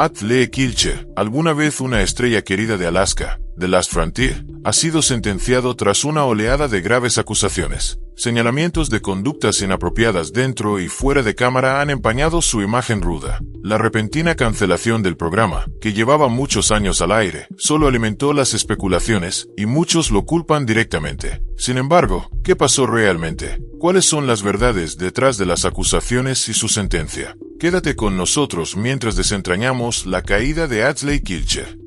Atle Kilcher, alguna vez una estrella querida de Alaska, The Last Frontier, ha sido sentenciado tras una oleada de graves acusaciones. Señalamientos de conductas inapropiadas dentro y fuera de cámara han empañado su imagen ruda. La repentina cancelación del programa, que llevaba muchos años al aire, solo alimentó las especulaciones, y muchos lo culpan directamente. Sin embargo, ¿qué pasó realmente? ¿Cuáles son las verdades detrás de las acusaciones y su sentencia? Quédate con nosotros mientras desentrañamos la caída de Atle Kilcher.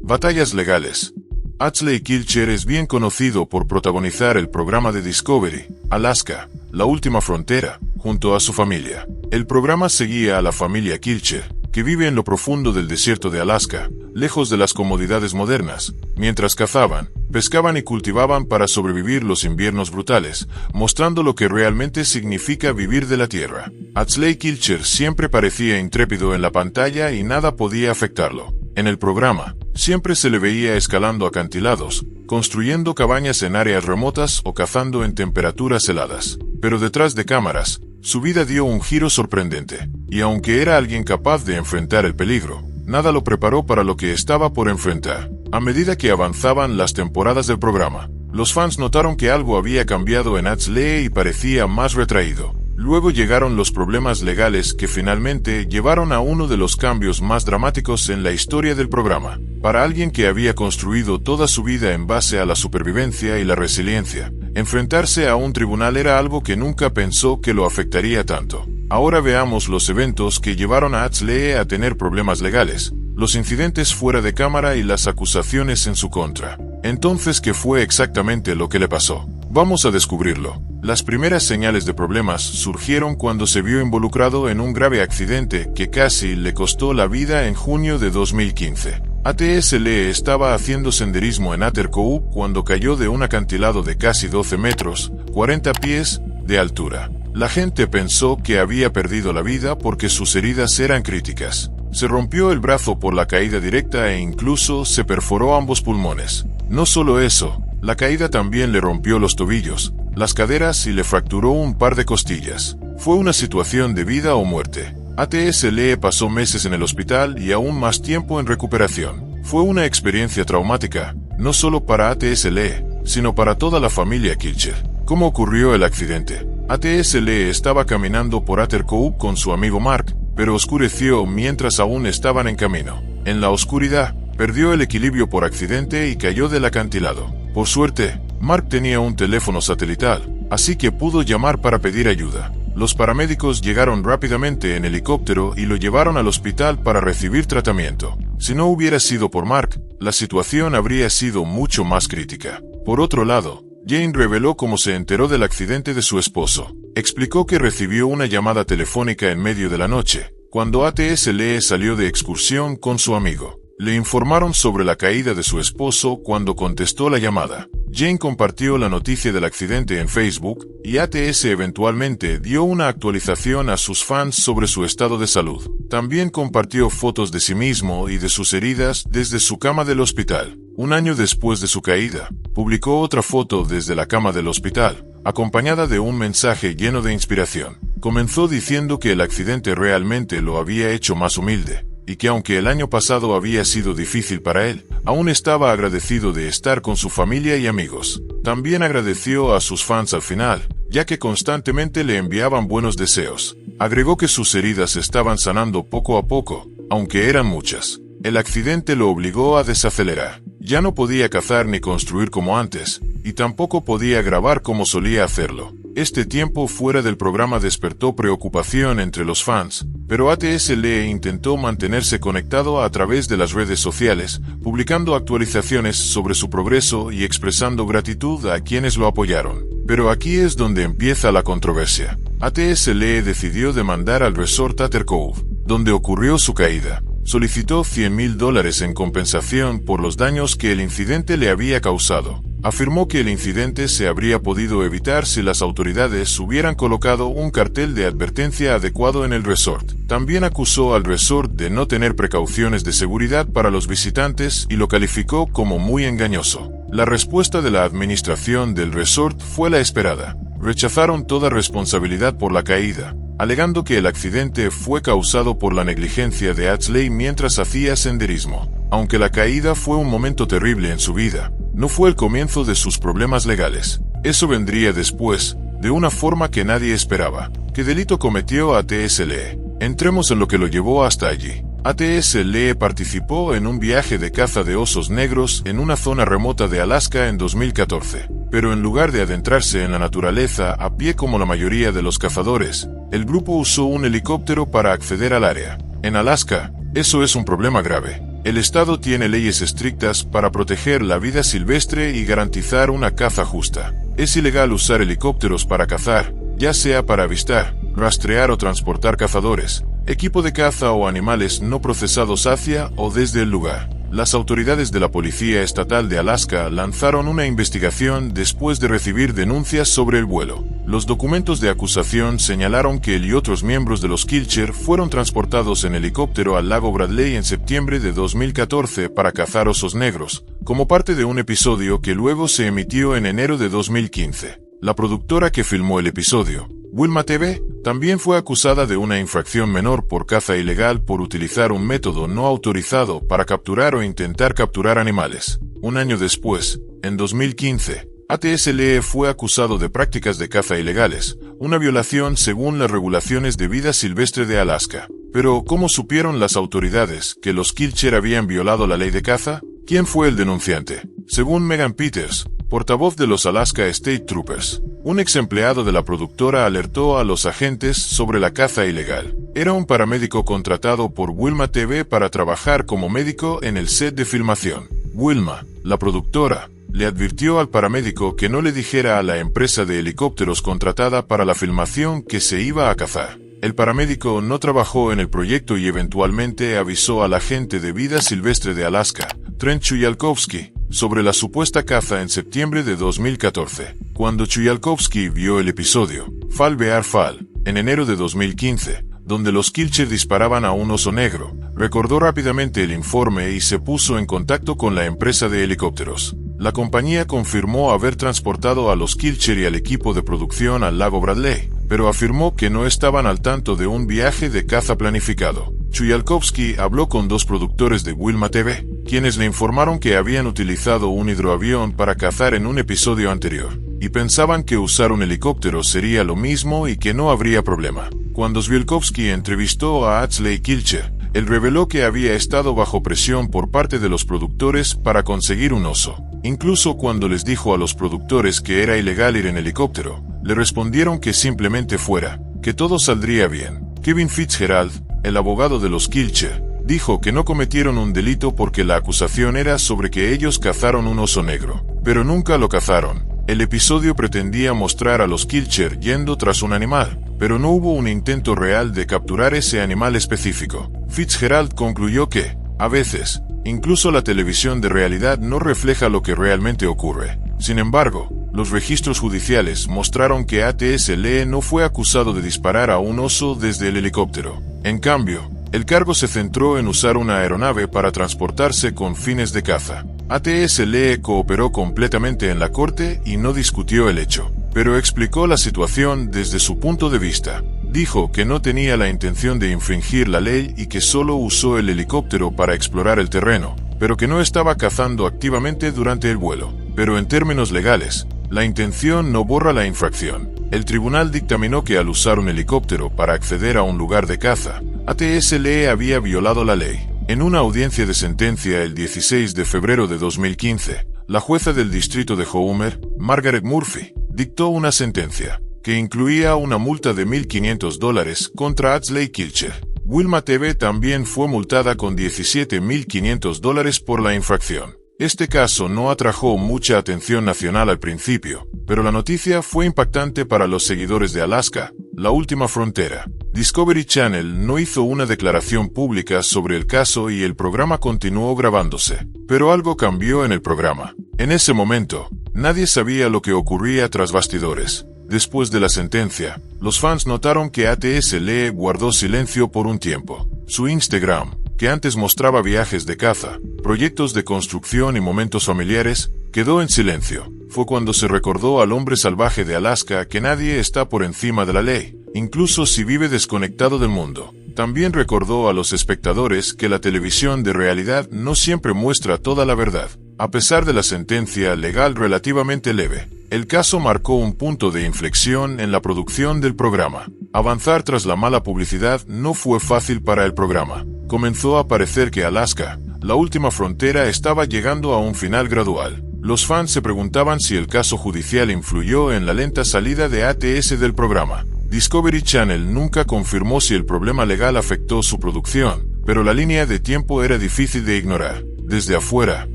Batallas legales. Atle Kilcher es bien conocido por protagonizar el programa de Discovery, Alaska, La Última Frontera, junto a su familia. El programa seguía a la familia Kilcher, que vive en lo profundo del desierto de Alaska, lejos de las comodidades modernas, mientras cazaban, pescaban y cultivaban para sobrevivir los inviernos brutales, mostrando lo que realmente significa vivir de la tierra. Atle Kilcher siempre parecía intrépido en la pantalla y nada podía afectarlo. En el programa, siempre se le veía escalando acantilados, construyendo cabañas en áreas remotas o cazando en temperaturas heladas. Pero detrás de cámaras, su vida dio un giro sorprendente, y aunque era alguien capaz de enfrentar el peligro, nada lo preparó para lo que estaba por enfrentar. A medida que avanzaban las temporadas del programa, los fans notaron que algo había cambiado en Atle y parecía más retraído. Luego llegaron los problemas legales que finalmente llevaron a uno de los cambios más dramáticos en la historia del programa. Para alguien que había construido toda su vida en base a la supervivencia y la resiliencia, enfrentarse a un tribunal era algo que nunca pensó que lo afectaría tanto. Ahora veamos los eventos que llevaron a Atle a tener problemas legales, los incidentes fuera de cámara y las acusaciones en su contra. Entonces, ¿qué fue exactamente lo que le pasó? Vamos a descubrirlo. Las primeras señales de problemas surgieron cuando se vio involucrado en un grave accidente que casi le costó la vida en junio de 2015. Atle estaba haciendo senderismo en Atter Cove cuando cayó de un acantilado de casi 12 metros, 40 pies, de altura. La gente pensó que había perdido la vida porque sus heridas eran críticas. Se rompió el brazo por la caída directa e incluso se perforó ambos pulmones. No solo eso, la caída también le rompió los tobillos, las caderas y le fracturó un par de costillas. Fue una situación de vida o muerte. Atle pasó meses en el hospital y aún más tiempo en recuperación. Fue una experiencia traumática, no solo para Atle, sino para toda la familia Kilcher. ¿Cómo ocurrió el accidente? Atle estaba caminando por Atter Cove con su amigo Mark, pero oscureció mientras aún estaban en camino. En la oscuridad, perdió el equilibrio por accidente y cayó del acantilado. Por suerte, Mark tenía un teléfono satelital, así que pudo llamar para pedir ayuda. Los paramédicos llegaron rápidamente en helicóptero y lo llevaron al hospital para recibir tratamiento. Si no hubiera sido por Mark, la situación habría sido mucho más crítica. Por otro lado, Jane reveló cómo se enteró del accidente de su esposo. Explicó que recibió una llamada telefónica en medio de la noche, cuando Atle salió de excursión con su amigo. Le informaron sobre la caída de su esposo cuando contestó la llamada. Jane compartió la noticia del accidente en Facebook, y ATS eventualmente dio una actualización a sus fans sobre su estado de salud. También compartió fotos de sí mismo y de sus heridas desde su cama del hospital. Un año después de su caída, publicó otra foto desde la cama del hospital, acompañada de un mensaje lleno de inspiración. Comenzó diciendo que el accidente realmente lo había hecho más humilde, y que aunque el año pasado había sido difícil para él, aún estaba agradecido de estar con su familia y amigos. También agradeció a sus fans al final, ya que constantemente le enviaban buenos deseos. Agregó que sus heridas estaban sanando poco a poco, aunque eran muchas. El accidente lo obligó a desacelerar. Ya no podía cazar ni construir como antes, y tampoco podía grabar como solía hacerlo. Este tiempo fuera del programa despertó preocupación entre los fans, pero ATS intentó mantenerse conectado a través de las redes sociales, publicando actualizaciones sobre su progreso y expresando gratitud a quienes lo apoyaron. Pero aquí es donde empieza la controversia. ATS decidió demandar al resort Atter Cove, donde ocurrió su caída. Solicitó $100,000 en compensación por los daños que el incidente le había causado. Afirmó que el incidente se habría podido evitar si las autoridades hubieran colocado un cartel de advertencia adecuado en el resort. También acusó al resort de no tener precauciones de seguridad para los visitantes y lo calificó como muy engañoso. La respuesta de la administración del resort fue la esperada. Rechazaron toda responsabilidad por la caída, alegando que el accidente fue causado por la negligencia de Adley mientras hacía senderismo. Aunque la caída fue un momento terrible en su vida, no fue el comienzo de sus problemas legales. Eso vendría después, de una forma que nadie esperaba. ¿Qué delito cometió A.T.S. Lee? Entremos en lo que lo llevó hasta allí. A.T.S. Lee participó en un viaje de caza de osos negros en una zona remota de Alaska en 2014. Pero en lugar de adentrarse en la naturaleza a pie como la mayoría de los cazadores, el grupo usó un helicóptero para acceder al área. En Alaska, eso es un problema grave. El estado tiene leyes estrictas para proteger la vida silvestre y garantizar una caza justa. Es ilegal usar helicópteros para cazar, ya sea para avistar, rastrear o transportar cazadores, equipo de caza o animales no procesados hacia o desde el lugar. Las autoridades de la Policía Estatal de Alaska lanzaron una investigación después de recibir denuncias sobre el vuelo. Los documentos de acusación señalaron que él y otros miembros de los Kilcher fueron transportados en helicóptero al lago Bradley en septiembre de 2014 para cazar osos negros, como parte de un episodio que luego se emitió en enero de 2015. La productora que filmó el episodio, Wilma TV, también fue acusada de una infracción menor por caza ilegal por utilizar un método no autorizado para capturar o intentar capturar animales. Un año después, en 2015, A.T.S. Lee fue acusado de prácticas de caza ilegales, una violación según las regulaciones de vida silvestre de Alaska. Pero, ¿cómo supieron las autoridades que los Kilcher habían violado la ley de caza? ¿Quién fue el denunciante? Según Megan Peters, portavoz de los Alaska State Troopers, un ex empleado de la productora alertó a los agentes sobre la caza ilegal. Era un paramédico contratado por Wilma TV para trabajar como médico en el set de filmación. Wilma, la productora, le advirtió al paramédico que no le dijera a la empresa de helicópteros contratada para la filmación que se iba a cazar. El paramédico no trabajó en el proyecto y eventualmente avisó al agente de vida silvestre de Alaska, Trent Chujalkowski, sobre la supuesta caza en septiembre de 2014. Cuando Chujalkowski vio el episodio, Fall Bear Fall, en enero de 2015, donde los Kilcher disparaban a un oso negro, recordó rápidamente el informe y se puso en contacto con la empresa de helicópteros. La compañía confirmó haber transportado a los Kilcher y al equipo de producción al lago Bradley, pero afirmó que no estaban al tanto de un viaje de caza planificado. Chujalkowski habló con dos productores de Wilma TV, quienes le informaron que habían utilizado un hidroavión para cazar en un episodio anterior, y pensaban que usar un helicóptero sería lo mismo y que no habría problema. Cuando Chujalkowski entrevistó a Adley Kilcher, él reveló que había estado bajo presión por parte de los productores para conseguir un oso. Incluso cuando les dijo a los productores que era ilegal ir en helicóptero, le respondieron que simplemente fuera, que todo saldría bien. Kevin Fitzgerald, el abogado de los Kilcher, dijo que no cometieron un delito porque la acusación era sobre que ellos cazaron un oso negro, pero nunca lo cazaron. El episodio pretendía mostrar a los Kilcher yendo tras un animal, pero no hubo un intento real de capturar ese animal específico. Fitzgerald concluyó que, a veces, incluso la televisión de realidad no refleja lo que realmente ocurre. Sin embargo, los registros judiciales mostraron que A.T.S. Lee no fue acusado de disparar a un oso desde el helicóptero. En cambio, el cargo se centró en usar una aeronave para transportarse con fines de caza. A.T.S. Lee cooperó completamente en la corte y no discutió el hecho, pero explicó la situación desde su punto de vista. Dijo que no tenía la intención de infringir la ley y que solo usó el helicóptero para explorar el terreno, pero que no estaba cazando activamente durante el vuelo. Pero en términos legales, la intención no borra la infracción. El tribunal dictaminó que al usar un helicóptero para acceder a un lugar de caza, A.T.S. Lee había violado la ley. En una audiencia de sentencia el 16 de febrero de 2015, la jueza del distrito de Homer, Margaret Murphy, dictó una sentencia que incluía una multa de $1,500 contra Adley Kilcher. Wilma TV también fue multada con $17,500 por la infracción. Este caso no atrajo mucha atención nacional al principio, pero la noticia fue impactante para los seguidores de Alaska, la última frontera. Discovery Channel no hizo una declaración pública sobre el caso y el programa continuó grabándose, pero algo cambió en el programa. En ese momento, nadie sabía lo que ocurría tras bastidores. Después de la sentencia, los fans notaron que A.T.S. Lee guardó silencio por un tiempo. Su Instagram, que antes mostraba viajes de caza, proyectos de construcción y momentos familiares, quedó en silencio. Fue cuando se recordó al hombre salvaje de Alaska que nadie está por encima de la ley, incluso si vive desconectado del mundo. También recordó a los espectadores que la televisión de realidad no siempre muestra toda la verdad. A pesar de la sentencia legal relativamente leve, el caso marcó un punto de inflexión en la producción del programa. Avanzar tras la mala publicidad no fue fácil para el programa. Comenzó a parecer que Alaska, la última frontera, estaba llegando a un final gradual. Los fans se preguntaban si el caso judicial influyó en la lenta salida de ATS del programa. Discovery Channel nunca confirmó si el problema legal afectó su producción, pero la línea de tiempo era difícil de ignorar. Desde afuera,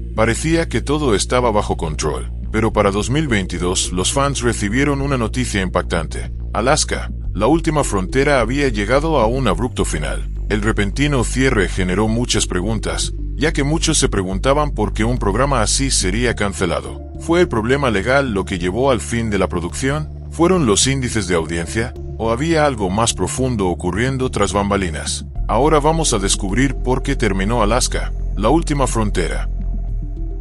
parecía que todo estaba bajo control. Pero para 2022 los fans recibieron una noticia impactante. Alaska, la última frontera, había llegado a un abrupto final. El repentino cierre generó muchas preguntas, ya que muchos se preguntaban por qué un programa así sería cancelado. ¿Fue el problema legal lo que llevó al fin de la producción? ¿Fueron los índices de audiencia? ¿O había algo más profundo ocurriendo tras bambalinas? Ahora vamos a descubrir por qué terminó Alaska, la última frontera.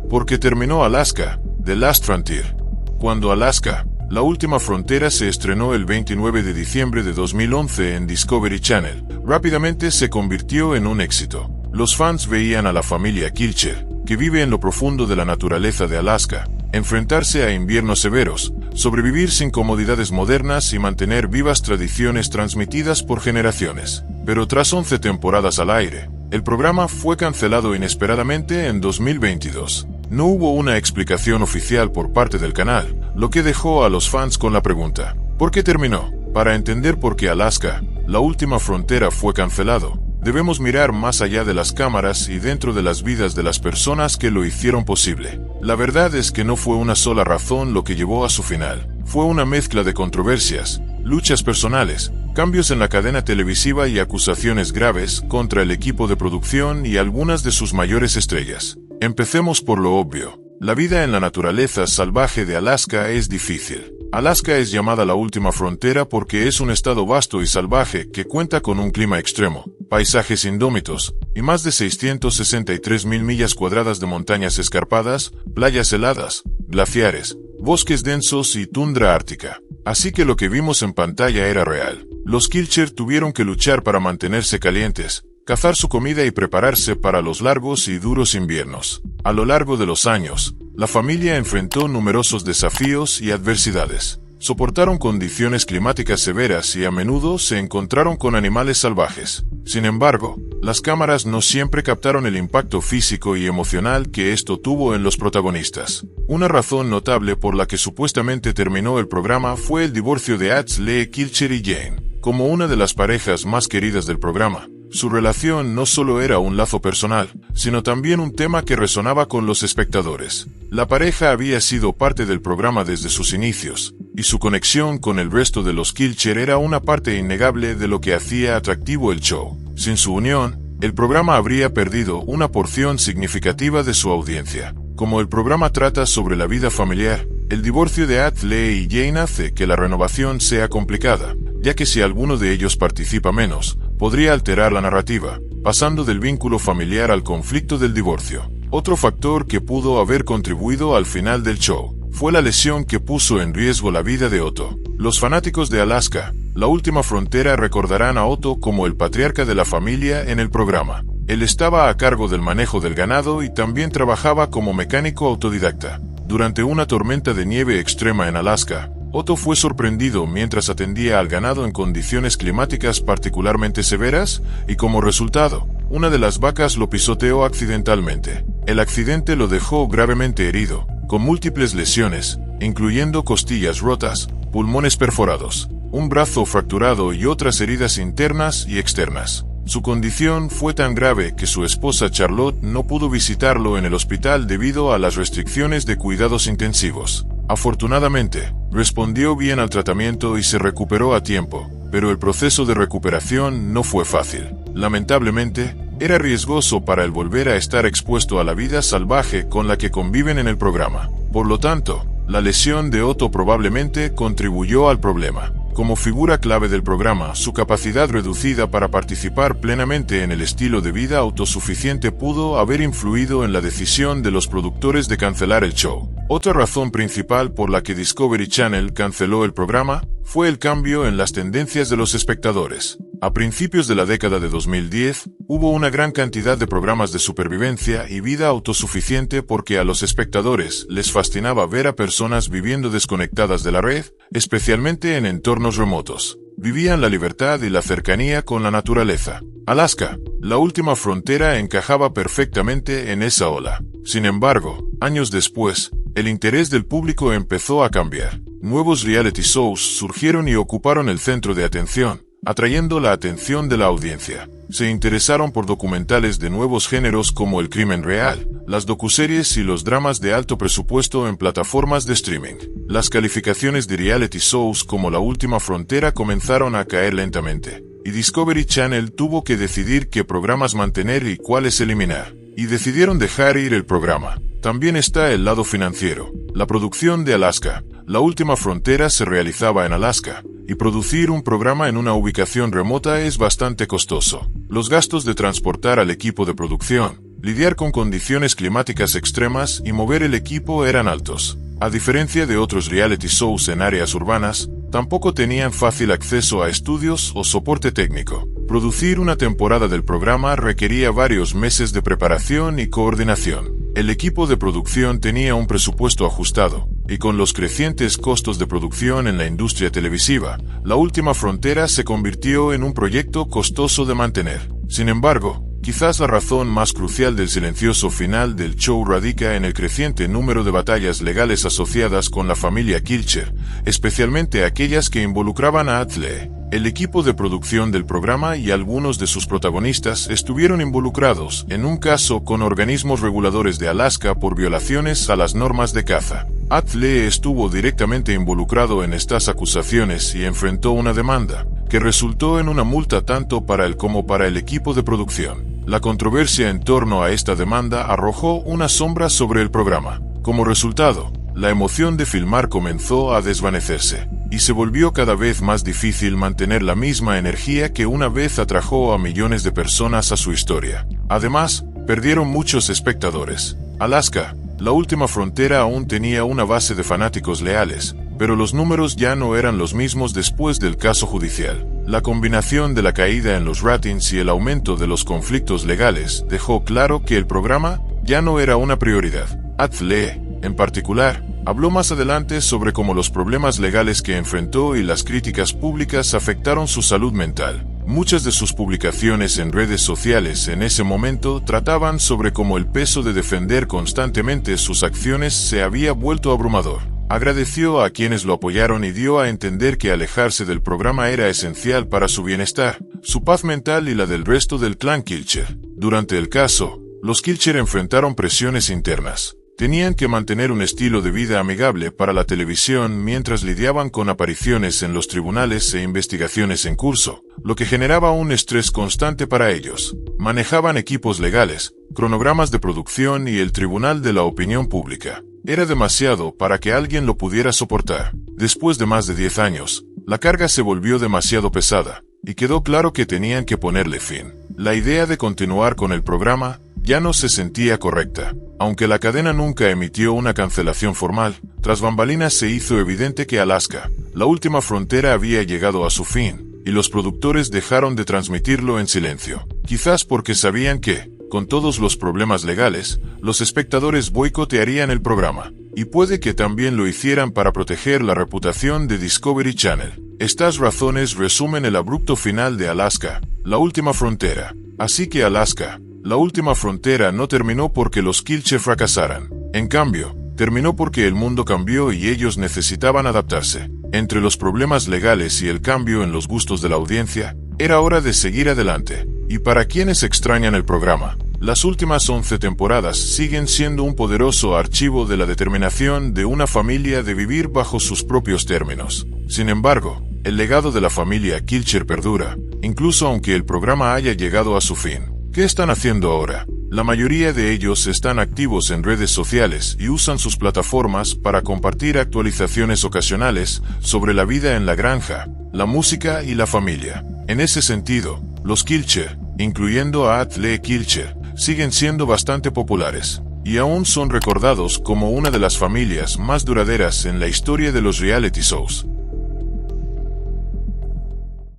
¿Por qué terminó Alaska, The Last Frontier? Cuando Alaska, la última frontera, se estrenó el 29 de diciembre de 2011 en Discovery Channel, rápidamente se convirtió en un éxito. Los fans veían a la familia Kilcher, que vive en lo profundo de la naturaleza de Alaska, enfrentarse a inviernos severos, sobrevivir sin comodidades modernas y mantener vivas tradiciones transmitidas por generaciones. Pero tras 11 temporadas al aire, el programa fue cancelado inesperadamente en 2022. No hubo una explicación oficial por parte del canal, lo que dejó a los fans con la pregunta: ¿por qué terminó? Para entender por qué Alaska, la última frontera, fue cancelado, debemos mirar más allá de las cámaras y dentro de las vidas de las personas que lo hicieron posible. La verdad es que no fue una sola razón lo que llevó a su final. Fue una mezcla de controversias, luchas personales, cambios en la cadena televisiva y acusaciones graves contra el equipo de producción y algunas de sus mayores estrellas. Empecemos por lo obvio. La vida en la naturaleza salvaje de Alaska es difícil. Alaska es llamada la última frontera porque es un estado vasto y salvaje que cuenta con un clima extremo, paisajes indómitos, y más de 663.000 millas cuadradas de montañas escarpadas, playas heladas, glaciares, bosques densos y tundra ártica. Así que lo que vimos en pantalla era real. Los Kilcher tuvieron que luchar para mantenerse calientes, cazar su comida y prepararse para los largos y duros inviernos. A lo largo de los años, la familia enfrentó numerosos desafíos y adversidades. Soportaron condiciones climáticas severas y a menudo se encontraron con animales salvajes. Sin embargo, las cámaras no siempre captaron el impacto físico y emocional que esto tuvo en los protagonistas. Una razón notable por la que supuestamente terminó el programa fue el divorcio de Lee Kilcher y Jane. Como una de las parejas más queridas del programa, su relación no solo era un lazo personal, sino también un tema que resonaba con los espectadores. La pareja había sido parte del programa desde sus inicios, y su conexión con el resto de los Kilcher era una parte innegable de lo que hacía atractivo el show. Sin su unión, el programa habría perdido una porción significativa de su audiencia. Como el programa trata sobre la vida familiar, el divorcio de Lee y Jane hace que la renovación sea complicada, ya que si alguno de ellos participa menos, podría alterar la narrativa, pasando del vínculo familiar al conflicto del divorcio. Otro factor que pudo haber contribuido al final del show fue la lesión que puso en riesgo la vida de Otto. Los fanáticos de Alaska, la última frontera, recordarán a Otto como el patriarca de la familia en el programa. Él estaba a cargo del manejo del ganado y también trabajaba como mecánico autodidacta. Durante una tormenta de nieve extrema en Alaska, Otto fue sorprendido mientras atendía al ganado en condiciones climáticas particularmente severas, y como resultado, una de las vacas lo pisoteó accidentalmente. El accidente lo dejó gravemente herido, con múltiples lesiones, incluyendo costillas rotas, pulmones perforados, un brazo fracturado y otras heridas internas y externas. Su condición fue tan grave que su esposa Charlotte no pudo visitarlo en el hospital debido a las restricciones de cuidados intensivos. Afortunadamente, respondió bien al tratamiento y se recuperó a tiempo, pero el proceso de recuperación no fue fácil. Lamentablemente, era riesgoso para él volver a estar expuesto a la vida salvaje con la que conviven en el programa. Por lo tanto, la lesión de Otto probablemente contribuyó al problema. Como figura clave del programa, su capacidad reducida para participar plenamente en el estilo de vida autosuficiente pudo haber influido en la decisión de los productores de cancelar el show. Otra razón principal por la que Discovery Channel canceló el programa fue el cambio en las tendencias de los espectadores. A principios de la década de 2010, hubo una gran cantidad de programas de supervivencia y vida autosuficiente porque a los espectadores les fascinaba ver a personas viviendo desconectadas de la red, especialmente en entornos remotos. Vivían la libertad y la cercanía con la naturaleza. Alaska, la última frontera, encajaba perfectamente en esa ola. Sin embargo, años después, el interés del público empezó a cambiar. Nuevos reality shows surgieron y ocuparon el centro de atención, atrayendo la atención de la audiencia. Se interesaron por documentales de nuevos géneros como el crimen real, las docuseries y los dramas de alto presupuesto en plataformas de streaming. Las calificaciones de reality shows como La Última Frontera comenzaron a caer lentamente, y Discovery Channel tuvo que decidir qué programas mantener y cuáles eliminar. Y decidieron dejar ir el programa. También está el lado financiero. La producción de Alaska, La Última Frontera, se realizaba en Alaska, y producir un programa en una ubicación remota es bastante costoso. Los gastos de transportar al equipo de producción, lidiar con condiciones climáticas extremas y mover el equipo eran altos. A diferencia de otros reality shows en áreas urbanas, tampoco tenían fácil acceso a estudios o soporte técnico. Producir una temporada del programa requería varios meses de preparación y coordinación. El equipo de producción tenía un presupuesto ajustado, y con los crecientes costos de producción en la industria televisiva, La Última Frontera se convirtió en un proyecto costoso de mantener. Sin embargo, quizás la razón más crucial del silencioso final del show radica en el creciente número de batallas legales asociadas con la familia Kilcher, especialmente aquellas que involucraban a Atle. El equipo de producción del programa y algunos de sus protagonistas estuvieron involucrados en un caso con organismos reguladores de Alaska por violaciones a las normas de caza. Atle estuvo directamente involucrado en estas acusaciones y enfrentó una demanda, que resultó en una multa tanto para él como para el equipo de producción. La controversia en torno a esta demanda arrojó una sombra sobre el programa. Como resultado, la emoción de filmar comenzó a desvanecerse, y se volvió cada vez más difícil mantener la misma energía que una vez atrajo a millones de personas a su historia. Además, perdieron muchos espectadores. Alaska, La Última Frontera, aún tenía una base de fanáticos leales, pero los números ya no eran los mismos después del caso judicial. La combinación de la caída en los ratings y el aumento de los conflictos legales dejó claro que el programa ya no era una prioridad. Atle, en particular, habló más adelante sobre cómo los problemas legales que enfrentó y las críticas públicas afectaron su salud mental. Muchas de sus publicaciones en redes sociales en ese momento trataban sobre cómo el peso de defender constantemente sus acciones se había vuelto abrumador. Agradeció a quienes lo apoyaron y dio a entender que alejarse del programa era esencial para su bienestar, su paz mental y la del resto del clan Kilcher. Durante el caso, los Kilcher enfrentaron presiones internas. Tenían que mantener un estilo de vida amigable para la televisión mientras lidiaban con apariciones en los tribunales e investigaciones en curso, lo que generaba un estrés constante para ellos. Manejaban equipos legales, cronogramas de producción y el tribunal de la opinión pública. Era demasiado para que alguien lo pudiera soportar. Después de más de 10 años, la carga se volvió demasiado pesada, y quedó claro que tenían que ponerle fin. La idea de continuar con el programa ya no se sentía correcta. Aunque la cadena nunca emitió una cancelación formal, tras bambalinas se hizo evidente que Alaska, La Última Frontera, había llegado a su fin, y los productores dejaron de transmitirlo en silencio. Quizás porque sabían que, con todos los problemas legales, los espectadores boicotearían el programa, y puede que también lo hicieran para proteger la reputación de Discovery Channel. Estas razones resumen el abrupto final de Alaska, La Última Frontera. Así que Alaska, La Última Frontera no terminó porque los Kilcher fracasaran. En cambio, terminó porque el mundo cambió y ellos necesitaban adaptarse. Entre los problemas legales y el cambio en los gustos de la audiencia, era hora de seguir adelante. Y para quienes extrañan el programa, las últimas 11 temporadas siguen siendo un poderoso archivo de la determinación de una familia de vivir bajo sus propios términos. Sin embargo, el legado de la familia Kilcher perdura, incluso aunque el programa haya llegado a su fin. ¿Qué están haciendo ahora? La mayoría de ellos están activos en redes sociales y usan sus plataformas para compartir actualizaciones ocasionales sobre la vida en la granja, la música y la familia. En ese sentido, los Kilcher, incluyendo a Atle Kilcher, siguen siendo bastante populares, y aún son recordados como una de las familias más duraderas en la historia de los reality shows.